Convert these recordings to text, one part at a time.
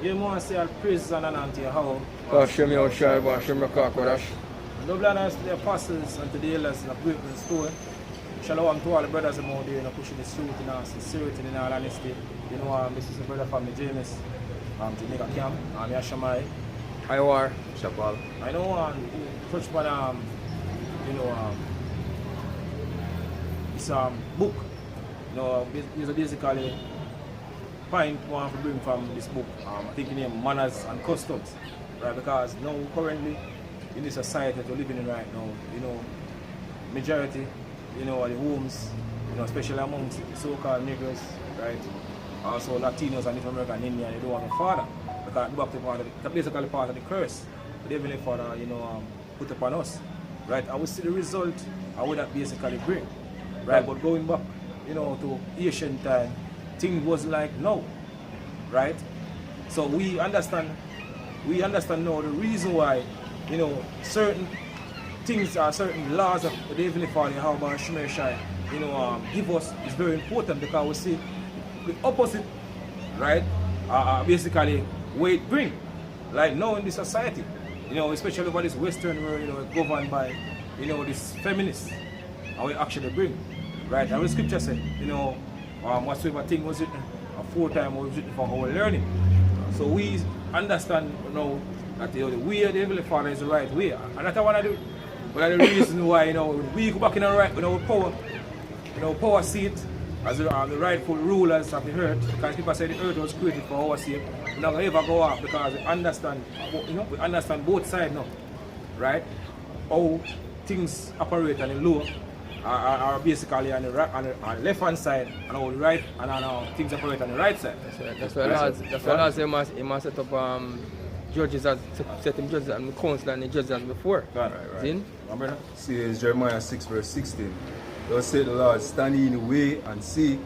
You must say praise and honor unto Yahweh. Hashem Yahushua, Hashem Rakakwadash. Double honors to the apostles and to the elders in the great and stone. Shalom to all the brothers out there, pushing the truth in sincerity and in all honesty. This is the brother from the James, Jamaica Camp. I'm Yashamai. Iwar, Shabal. I know touch upon this book. It's basically point one to bring from this book. I think the name Manners and Customs, right? Because now currently in this society that we're living in right now, majority, the homes, especially amongst so-called niggers, right? Also Latinos and Native American Indian, they don't have a father. Because that's basically part of the curse the Heavenly Father, put upon us. Right? I will see the result of what that basically bring. Right? But going back, to ancient time, things was like no. Right? So we understand now the reason why, certain things are certain laws of the Heavenly Father, how about Shemer Shai, give us is very important, because we see the opposite, right? Basically what it bring, like now in this society, especially over this Western world, governed by, this feminists, and we actually bring, right? And the scripture said, whatsoever thing was written aforetime was written for our learning. So we understand now that the way of the Heavenly Father is the right way, and that's one of the reason why we go back in our power seat as the rightful rulers of the earth, because people say the earth was created for our sake. We're not going to ever go off, because we understand, we understand both sides now, right? How things operate on the lower are basically on the left hand side, and how the right and how things operate on the right side. That's why last he must set up judges as set him judges and the council and the judges as before. Right. See, it's Jeremiah 6 verse 16. Thus said the Lord, stand ye in the way and see,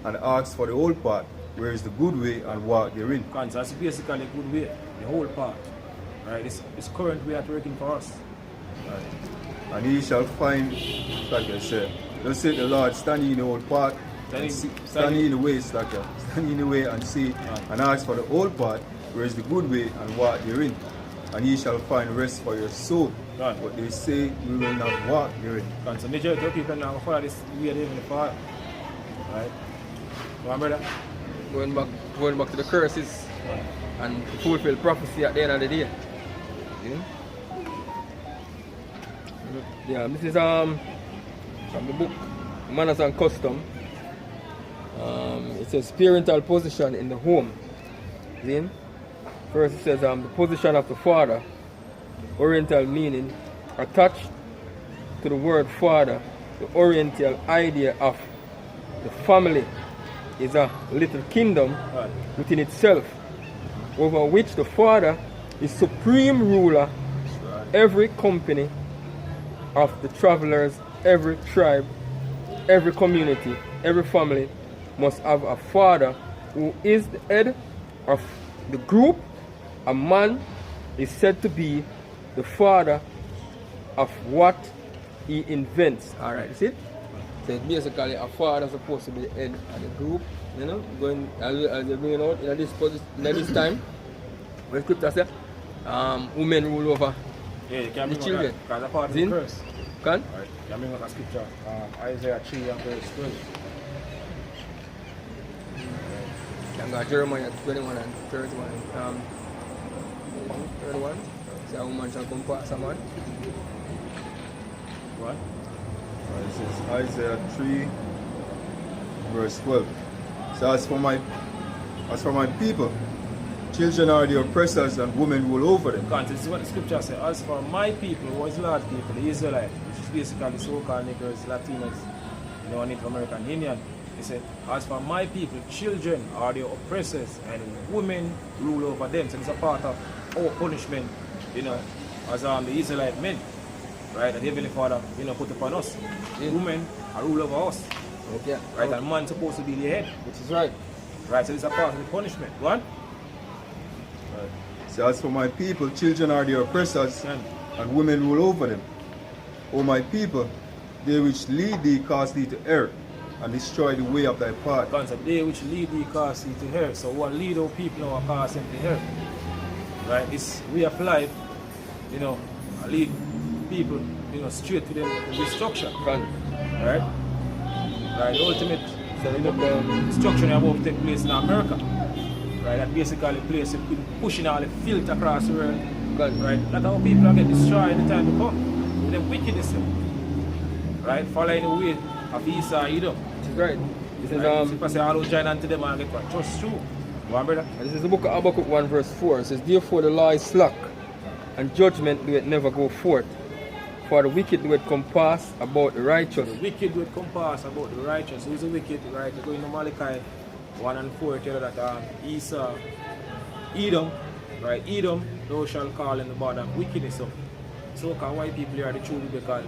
and ask for the whole path, where is the good way, and walk therein. That's basically a good way, the whole path. Right? This current way at working for us. Right. And ye shall find, like I said, thus said the Lord, stand ye in the whole path, stand ye in the way, stand ye in the way and see, and ask for the whole path, where is the good way, and walk therein. And ye shall find rest for your soul. Right. But they say we will not walk therein. So majority of people now follow this way of living the Father. Right? Remember that? Going back to the curses and fulfill prophecy at the end of the day. Yeah, this is from the book Manners and Custom. It says parental position in the home. First it says the position of the father, Oriental meaning, attached to the word father. The Oriental idea of the family is a little kingdom within itself, over which the father is supreme ruler. Every company of the travelers, every tribe, every community, every family must have a father who is the head of the group. A man is said to be the father of what he invents. Alright, you see it? So basically a father is supposed to be the head of the group, going as you're bringing out in this time, when scripture says women rule over the children. Because a part of the verse. Can? Right. You bring out a scripture, Isaiah 3 and verse 12. And got Jeremiah 21 and 31. 31. Say a woman shall come past a man. What? This is Isaiah 3 verse 12. So as for my people, children are the oppressors and women rule over them. This is what the scripture says. As for my people, who was large people, the Israelites, which is basically so-called niggers, Latinos, Native American Indian. He said, as for my people, children are the oppressors and women rule over them. So it's a part of our punishment, as the Israelite men, right? That the Heavenly Father, put upon us. Women are rule over us. Okay. Right? And man's supposed to be the head. Which is right. Right, so it's a part of the punishment. Go on. Right. So as for my people, children are the oppressors and women rule over them. O my people, they which lead thee cause thee to err. and destroy the way of thy path. Because the day which lead thee cause thee to hell. So what lead our people now cause them to hell. Right? This way of life, you know, lead people, you know, straight to the destruction. Right. Right? Right, the ultimate destruction about to take place in America. Right, that basically place it pushing all the filth across the world. Right, a lot of people are getting destroyed in the time to come. With them wickedness. Right, following the way of Esau Edom. Right. This is Right? If I say all those join unto them and get what? Trust true. Go on, brother. This is the book of Habakkuk 1 verse 4. It says, therefore the law is slack, and judgment do it never go forth. For the wicked do it compass about the righteous. The wicked will compass about the righteous. Who is the wicked? Right, you're going to Malachi 1 and 4, tell you that Esau, Edom, right, Edom, thou shalt call in the bond of wickedness. So white people are the true biblical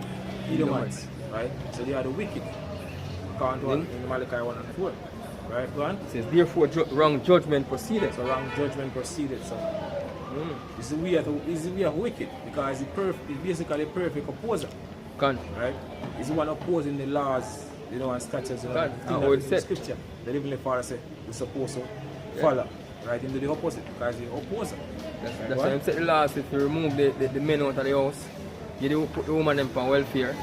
Edomites, right? So they are the wicked. According to in Malachi 1 and 4. Right, go on. It says, therefore wrong judgment proceeded. So wrong judgment proceeded. So it's the way of wicked, because it's basically a perfect opposer. Right? It's the one opposing the laws, you know, and statutes, you know, in the scripture. The Heavenly Father said we're supposed to follow, right, into the opposite, because the opposer. That's why I said the last, if you remove the men out of the house, you put the woman them on welfare,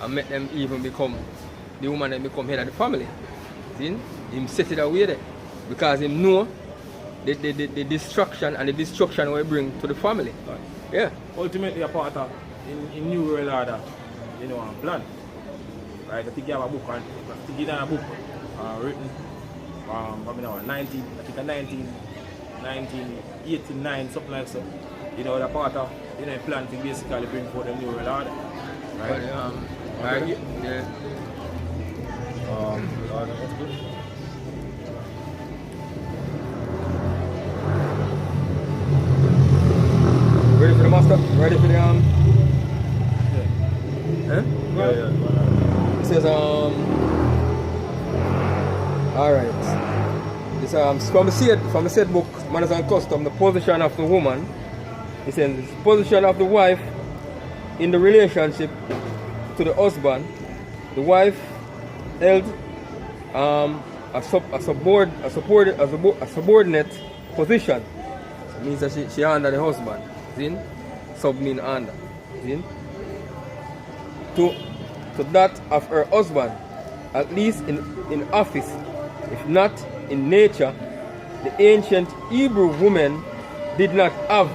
and make them even become, the woman them become head of the family. See? Him set it away there, because him know the destruction and the destruction will bring to the family. Right. Yeah. Ultimately, a part of in New World Order, you know, plan. Right? I think you have a book, and I think you have a book written from 1989, something like so. You know, the part of, you know, a plan to basically bring forth the New World Order. Right? Yeah. That's good. Ready for the master? Ready for the Yeah. Huh? Yeah. It says alright. It's from the said book, Manners and Custom, the position of the woman. It says the position of the wife in the relationship to the husband. The wife held a subordinate position. It means that she under the husband. See? Sub mean under. See? To that of her husband, at least in office, if not in nature. The ancient Hebrew woman did not have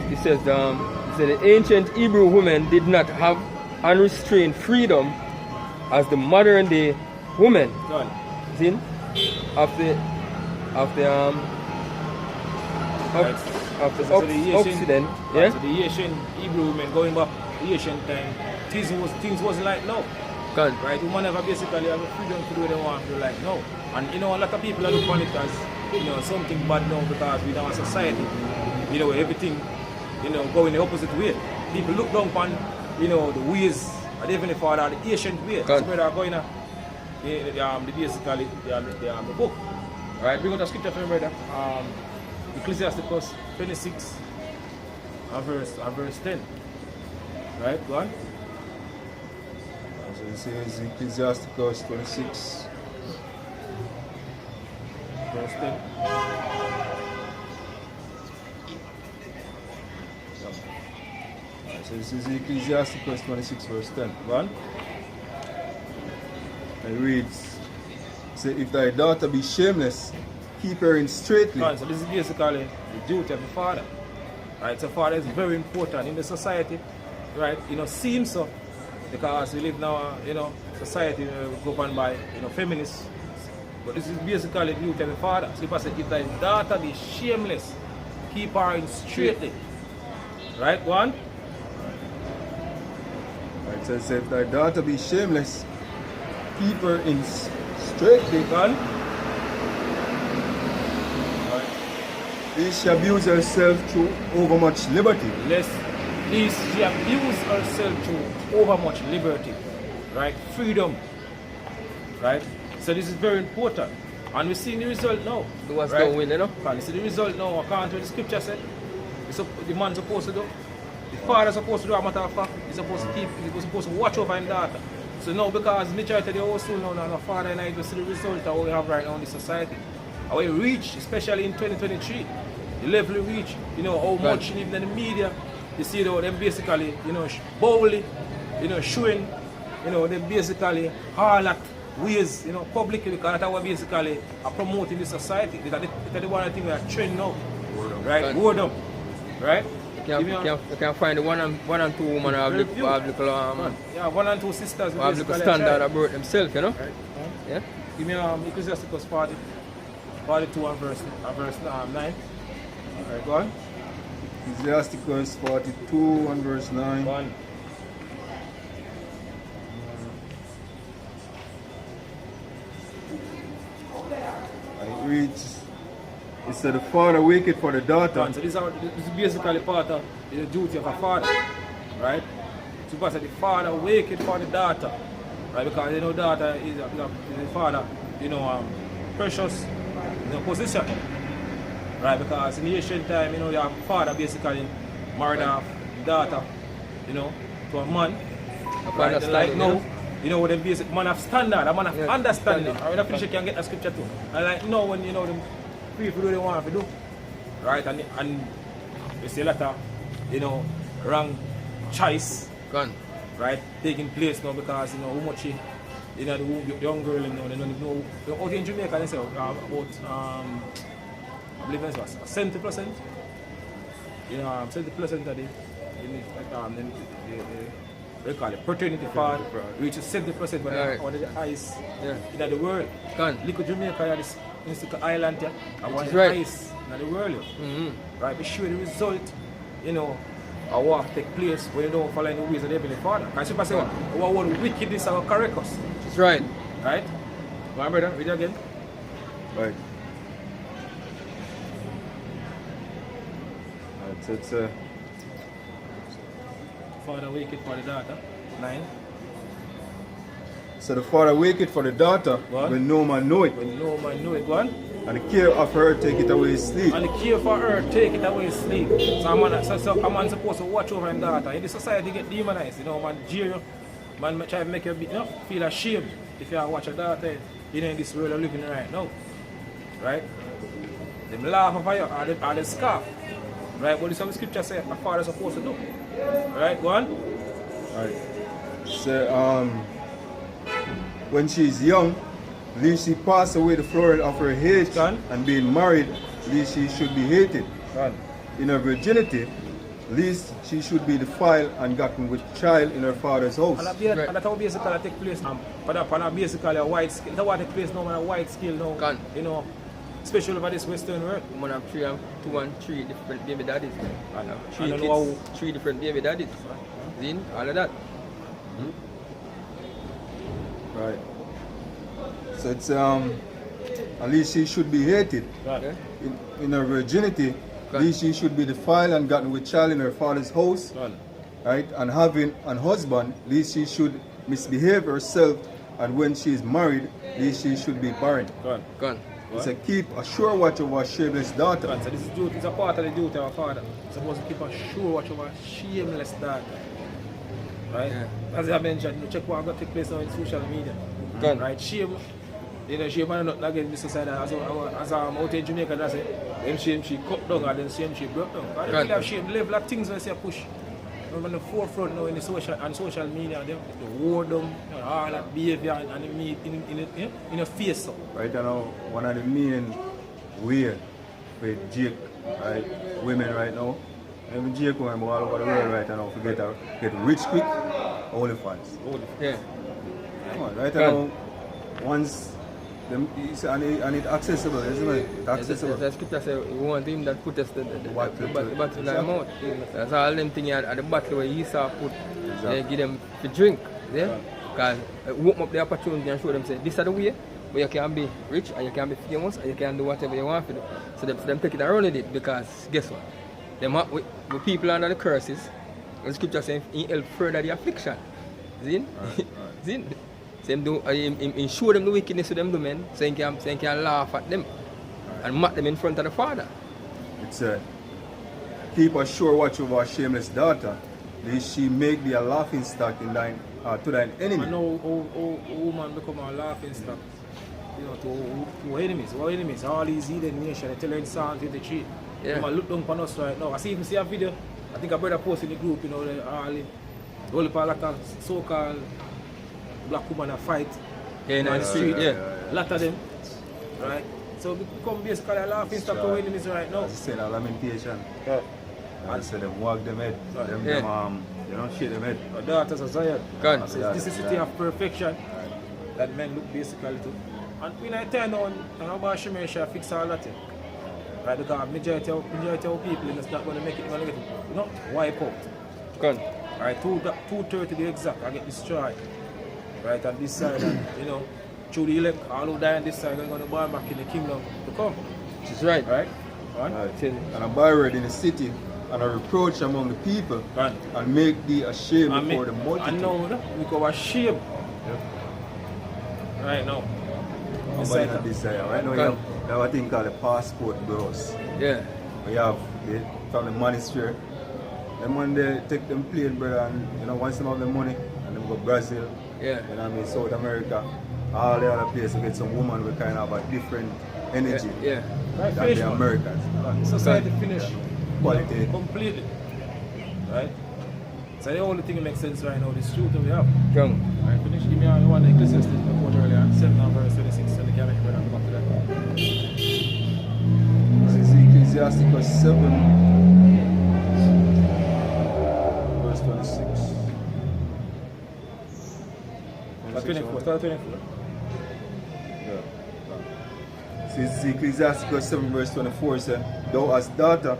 it says the ancient Hebrew woman did not have unrestrained freedom as the modern day woman. See? Of the Occident. Yeah? So the Asian Hebrew women going back the Asian time, things wasn't like now. Right? Women never basically have a freedom to do what they want to do like now. And you know, a lot of people are looking at it as, you know, something bad now, because we have a society, you know, everything, you know, going the opposite way. People look down upon, you know, the ways, and even if are the ancient way. That's where they're going the book. Alright, bring out the scripture for me, brother. Ecclesiasticus 26 and verse 10. Right, go on. So it says Ecclesiasticus 26. Verse 10. So this is Ecclesiasticus 26 verse 10. Go on. It reads, say, if thy daughter be shameless, keep her in straitly. So this is basically the duty of the father. Right, so father is very important in the society. Right, you know, seems so, because we live now, you know, society governed by, you know, feminists. But this is basically the duty of the father. So if I say, if thy daughter be shameless, keep her in straitly. Right, go on. Right, so it says, if thy daughter be shameless, keep her in straitly. Go on. Lest she abuse herself through overmuch liberty. Lest she abuse herself through overmuch liberty. Right? Freedom. Right? So this is very important. And we see the result now. Do what's right? going, you know? And you see the result now, according to what the scripture said. The man supposed to do. The father supposed to do, a matter of fact. He's supposed to keep, he's supposed to watch over his daughter. So now, because majority of the household now, and the father and I do see the result of what we have right now in the society. How we reach, especially in 2023, the level we reach, you know, how much even in the media, you see though, them basically, you know, boldly, you know, showing, you know, them basically all that ways, you know, publicly, because that's what basically are promoting the society. That's the one thing we are training now. Right? Boredom. Right? You can find the one and two women have little yeah, 1 and 2 sisters who have little standard about themselves, you know? Right. Yeah? Give me Ecclesiasticus 42 and verse 9. Alright, go on. Ecclesiasticus 42 and verse 9. Go on. It reads, it said, the father waketh for the daughter. So this is basically part of the duty of a father, right? So because the father waketh for the daughter, right? Because you know daughter is the father, you know, precious, you know, position, right? Because in the ancient time, you know, your father basically married a daughter, you know, to a man, right? Like now, you know, the basic man of standard, a man of understanding. I when I finish, you can get the scripture too. And like now, when you know the people do what they want to do, right? And you see a lot of, you know, wrong choice, right, taking place now because you know how much you know the young girl, you know, they don't know. Out in Jamaica, they say about I believe it was 70%. You know, 70% of the they call it paternity fraud, reaches 70% when under the highest in the world. Look at Jamaica, this island here, and one of the highest in the world. Right, be sure the result, you know, of what take place when you don't follow the ways of the Heavenly Father. Because people say, what would wickedness will correct us? That's right. Right? Go on, brother, read it again. Right. It's Father waketh for the daughter. 9. So the father waketh for the daughter when no man know it. When no man know it, go on. And the care of her take it away his sleep. And the care for her take it away his sleep. So a man supposed to watch over his daughter. In the society get demonized, you know, man jeer you. Man try to make you feel ashamed if you watch a daughter, you know, in this world of living right now. Right? Them laugh over you or they scoff. Right? But this is what the scripture says a father is supposed to do. Right? Go on. Right. So when she is young, lest she pass away the flower of her age, and being married, lest she should be hated. In her virginity, lest she should be defiled and gotten with child in her father's house. And that's how basically take place. But basically a white skill. That's what take place now, a white skill now. You know, especially over this Western world. Man have 2 and 3 different baby daddies. And 3 different baby daddies. Zin, all of that. Right. So it's at least she should be hated. In her virginity, at least she should be defiled and gotten with child in her father's house. Right? And having an husband, at least she should misbehave herself, and when she is married, at least she should be barren. It's a keep a sure watch over a shameless daughter. So this is duty, it's a part of the duty of a father. He's supposed to keep a sure watch over a shameless daughter. Right? As I mentioned, you check what got take place now in social media. Right? Shame. You know, shame and not again this society as out in Jamaica, that's it. Then shame she cut down and then shame she broke down. I don't really have shame. Level of things when I say push. On the forefront now in the social media, the wardom, all that behavior and in your face. So. Right now, one of the main ways with Jake, right, women right now, even Jake going all over the world right now to get rich quick, OnlyFans. Yeah. Come on, right now, once and it's accessible, isn't it? It's accessible. The scripture says, we want him that put us the bottle in the mouth. That's all them things at the bottle where he saw put, they give them to drink. Yeah? Because open up the opportunity and show them, say, this is the way where you can be rich and you can be famous and you can do whatever you want to do. So them take it around with it because guess what? With people under the curses, the scripture says, he help further the affliction. Zin? Zin? So him show them the wickedness of them do, man. So he can laugh at them and mock them in front of the father. It's keep a sure watch over a shameless daughter, lest she make thee a laughing stock in thine to thine enemy. I know how woman become a laughing stock, you know, to enemies. Our enemies, all these heathen nations, they tell her in Psalm 23. Yeah. Yeah. Look down upon us right now. I see a video, I think a brother posted in the group, you know, the lot of so-called black women that fight Yeah, in on the street, yeah. A lot of them, right? So we become basically a laughing stock to our enemies right now. As you said, a lamentation. Yeah. And so them wag them head. Right. Them, Yeah. them you know, shake them head. Our daughters of Zion. God. I say, this is the city of perfection that men look basically to. And when I turn on, about Shemay shall fix all that. Right, because majority of people is not going to make it, going to get it, you know, wipe out. Gun. Right, 2:30 the exact, I get destroyed. Right, on this side, and, you know, through the elect, all who die on this side, are going to burn back in the kingdom to come. She's right. Right? Right? Right. Says- And a byword in the city, and a reproach among the people, Right. and make thee ashamed And before the I multitude. know, we go ashamed Yeah. right now. I'm It's buying like a desire. Right now, Gun. you have a thing called the passport bureaus. Yeah. We have from the monastery. Them when they take them plane, brother, and you know, once them have the money, and them go Brazil, Yeah. you know what I mean, South America, all the other places, we get some woman with kind of a different energy Yeah. Right, than finish, the man. Americans. Society finish Quality. completely. Right? So the only thing that makes sense right now is truth that we have. Gun. Right, finish. Give me one the Ecclesiastes I quoted earlier, 7 and verse 26, so the can make it better. Go back to that. This is Ecclesiasticus 7, verse 26. 24, start 24. This is Ecclesiasticus 7, verse 24. It says, thou as daughter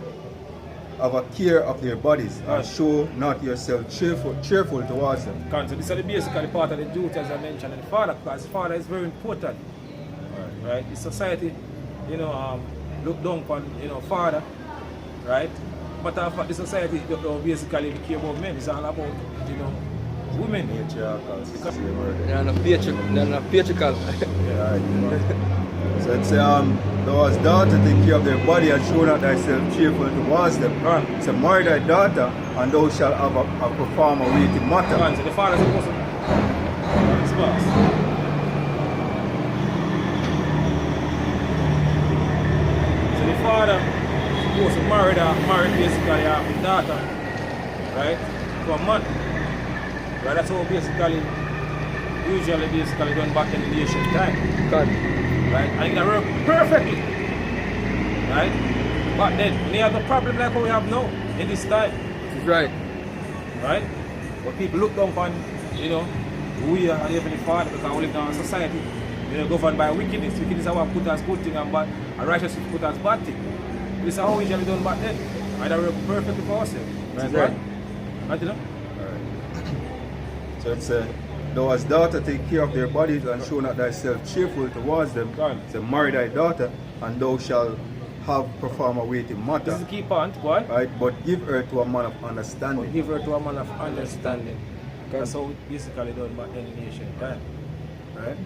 have a care of their bodies, Right. and show not yourself cheerful towards them. So this is basically part of the duty, as I mentioned, and the father, because father is very important. Right? The society, you know, look down upon, you know, father, right? But the society don't basically care about men. It's all about, you know, women. Matriarchal, Because- same word. They're not patriarchal. Yeah, right, you know. So it's thou as daughter take care of their body and show not thyself cheerful towards them. Right. So marry thy daughter, and thou shalt have a perform a weighty matter. Right, so the father is supposed to response. So the father is supposed to marry basically his daughter, right, to a man. Right, that's how basically usually done back in the ancient time. Gun. Right? And it worked perfectly. Right? But then we have the problem like what we have now in this time. She's right. Right? But people look down upon, you know, we are Heavenly Father because we live in a society, you know, governed by wickedness. Wickedness is what put as good thing and bad, and righteousness put as bad thing. This is how we usually done back then. And that worked perfectly for ourselves. That's right? right. Right, you know? So it's thou as daughter take care of their bodies and show not thyself cheerful towards them. Right. So marry thy daughter, and thou shalt have perform a weighty This is matter. the key point, boy. Right, but give her to a man of But understanding. give her to a man of understanding. That's how it basically done back then in the ancient time. Right?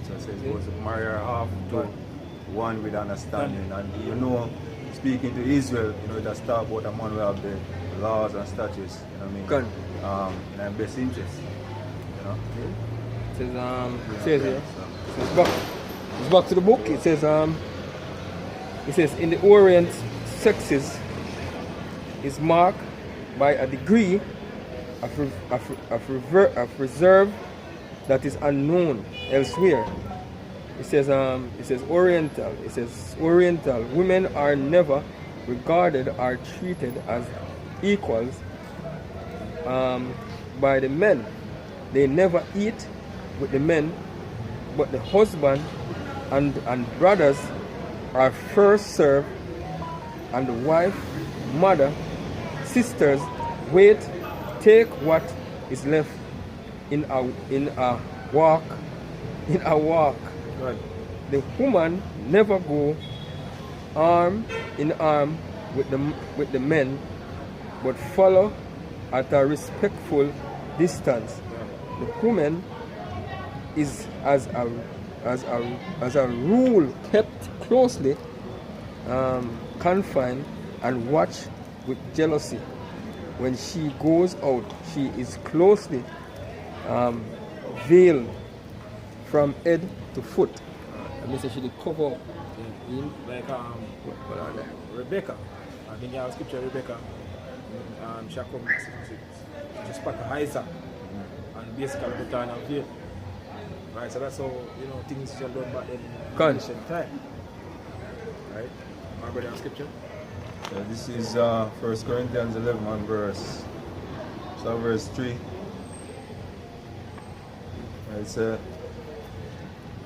So it says supposed to marry her half to one with understanding. And you know, speaking to Israel, you know, it has talk about a man who have the laws and statutes, you know what I mean? Gun. In their best interest. You know? It says here. It's back to the book. It says in the Orient sexes is marked by a degree of reserve that is unknown elsewhere. It says Oriental. It says Oriental women are never regarded or treated as equals by the men. They never eat with the men, but the husband and brothers are first served, and the wife, mother, sisters wait, take what is left in a walk. Right. The woman never go arm in arm with the men, but follow at a respectful distance. The woman is as a rule kept closely confined and watched with jealousy. When she goes out, she is closely veiled from head to foot. I mean, so she did cover up. Like Rebecca, I think you have scripture Rebecca, she come she spot Isaac and basically put on a veil. Right, so that's how things should done back then in ancient time. Right? My brother have scripture? This is 1 Corinthians 11 and verse 3. It says,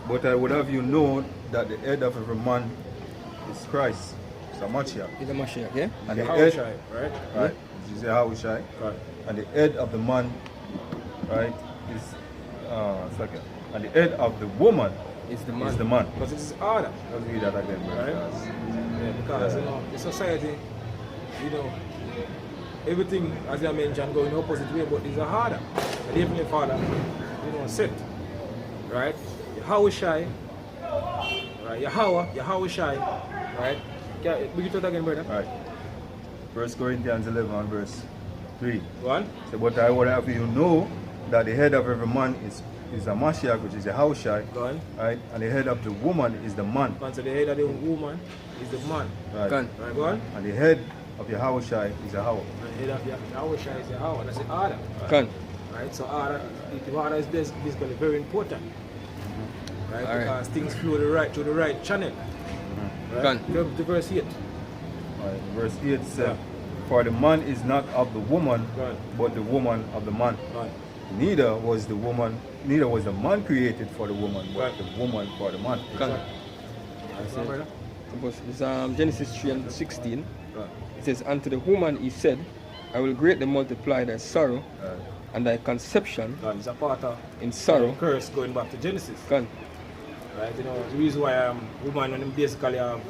but I would have you know that the head of every man is Christ. It's a Mashiach. It's a Mashiach, yeah? And the Yahushai, head, right? right? This is Yahushai. Right. And the head of the man, right, is second. And the head of the woman It's the man. is the man. Because it's order. Let's read that again, Right? right? Yeah, because the society, everything as I mentioned going opposite way, but it's a harder. The Heavenly Father, set. Right? Yahushai, right? Yahushai, right? We get to that again, brother. Right. 1 Corinthians 11 and verse 3. Go on. So, but I would have you know that the head of every man is a Mashiach, which is a Yahushai. Go on. Right? And the head of the woman is the man. So the head of the woman is the man. Right. Go on. Right, go on. And the head of Yahushai is a Yahweh. And the head of Yahushai is Yahweh. That's the order. Can. Right? So order, the order is basically very important. Right? All right. Because things flow through the right channel. Right? Can. Come to verse 8. Right. Verse 8 says, for the man is not of the woman, Right. but the woman of the man. Right. Neither was the man created for the woman, but Right. the woman for the man. Can. Right, so, brother? It's Genesis 3 and 16. Right. It says, and to the woman he said, I will greatly multiply thy sorrow Right. and thy conception God is a part of in sorrow. curse going back to Genesis. Can. Right? The reason why woman when them basically have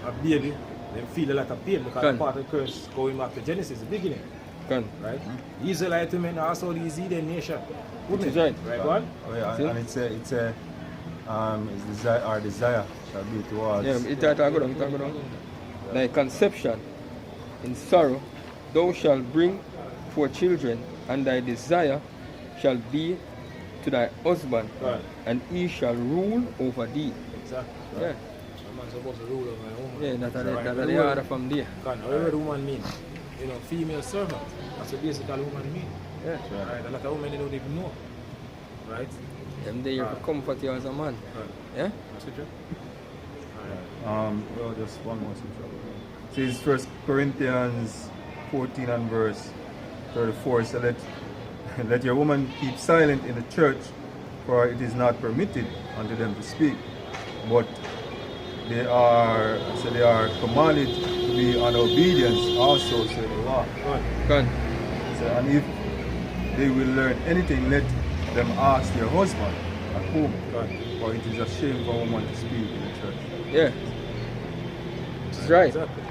a baby, they feel a lot of pain because Can. part of the curse going back to Genesis, the beginning. Can. Right? Israelite women are also the Eden nation. Women. is right. Right, go on? Oh, yeah, See? and it's desire, our desire shall be towards. Yeah, it go down. Thy conception in sorrow, thou shalt bring forth children, and thy desire shall be to thy husband, Right. and he shall rule over thee. Exactly. Yeah, A man supposed to rule over a woman. yeah, that's Right. the order from there. Whatever the woman means. Female servant. That's what basically woman means. Yeah, Right? A lot of women they don't even know. Right? them there to comfort you as a man. Right. Yeah, Scripture? Well, just one more scripture. It says 1 Corinthians 14 and verse 34. So let your woman keep silent in the church, for it is not permitted unto them to speak, but they are commanded to be on obedience also, said the law. Right. can. So, and if they will learn anything, let them ask their husband at home, Right. for it is a shame for a woman to speak in the church. Yeah, it's right. Exactly.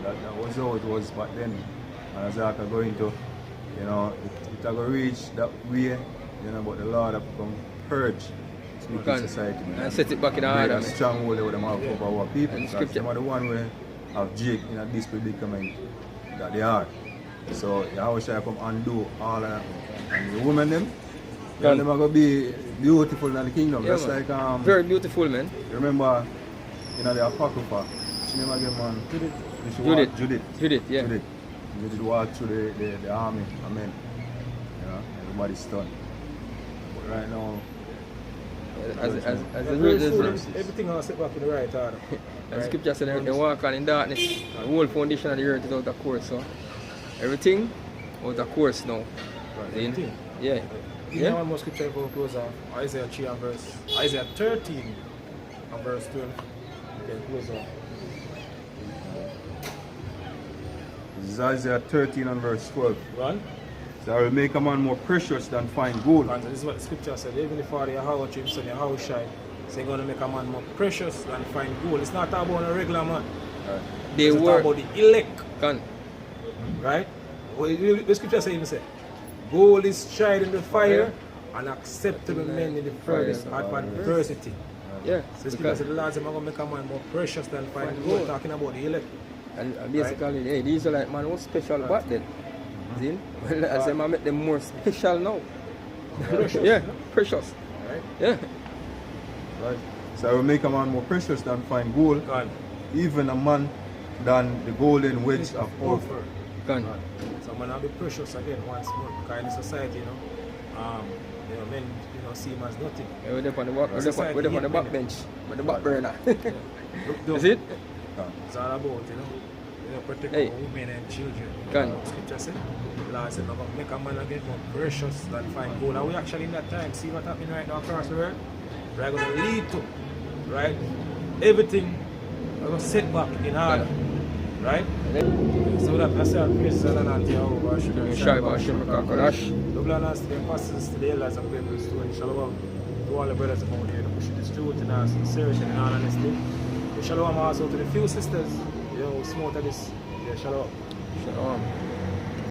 So that was how it was back then. And as I go into, it will reach that way, but the Lord have come purge speaking Can. society. And set it back in Break order. a strong hold over them have over our people. And Because scripture. them are the one way of Jake in this predicament that they are. So how shall I come undo all of that? And the women them are going to be beautiful in the kingdom. Yeah, Just man. like Very beautiful, man. remember the Apocrypha. She never get man. Judith. Judith, yeah. Judith walked through the army. Amen. Everybody's stunned. But right now, As Very foolish. Everything else set back in the right order. the scripture said they walk on in darkness, the whole foundation of the earth is out of course. So everything out of course now. See? Everything. Yeah. You know one more scripture for close off. Isaiah 13 and verse 12. Then close off. this is Isaiah 13 and verse 12. One. So I will make a man more precious than fine gold. And this is what the scripture said. Even the Father Yahweh to himself, Yahushai, say going to make a man more precious than fine gold. It's not about a regular man. They It's were about the elect. can. Right? Well, the scripture says, even say, gold is tried in the fire and acceptable men in the furthest adversity. Yeah. So the scripture said the Lord said, I'm going to make a man more precious than fine gold, talking about the elect. And basically, hey, the Israelite man was special back then. See? Well, I say, I make them more special now. Precious. Yeah, precious. Right? Yeah. Right. So I will make a man more precious than fine gold, God. even a man than the golden wedge of Ophir. Offer. Gone. So man, I'll be precious again once more. Because in the society, men, see him as nothing. Yeah, we're there on the back, we're there on the back bench, with the back burner. Look down. Is it? It's all about, protect Hey. our women and children. Can. Scripture said, Lord said, I'm going to make a man again more precious than fine gold. And we actually in that time, see what's happening right now across the world? We're going to lead to, right? Everything we're going to set back in order, right? So that I say, I praise the Lord and Jehovah, Shaiba Hashem Kakadash. Double honors to the apostles, to the elders and people to Shalom to all the brothers and out here to push this truth in our sincerity and all honesty. Shalom also to the few sisters, who smote at this. Yeah, shalom. Shalom.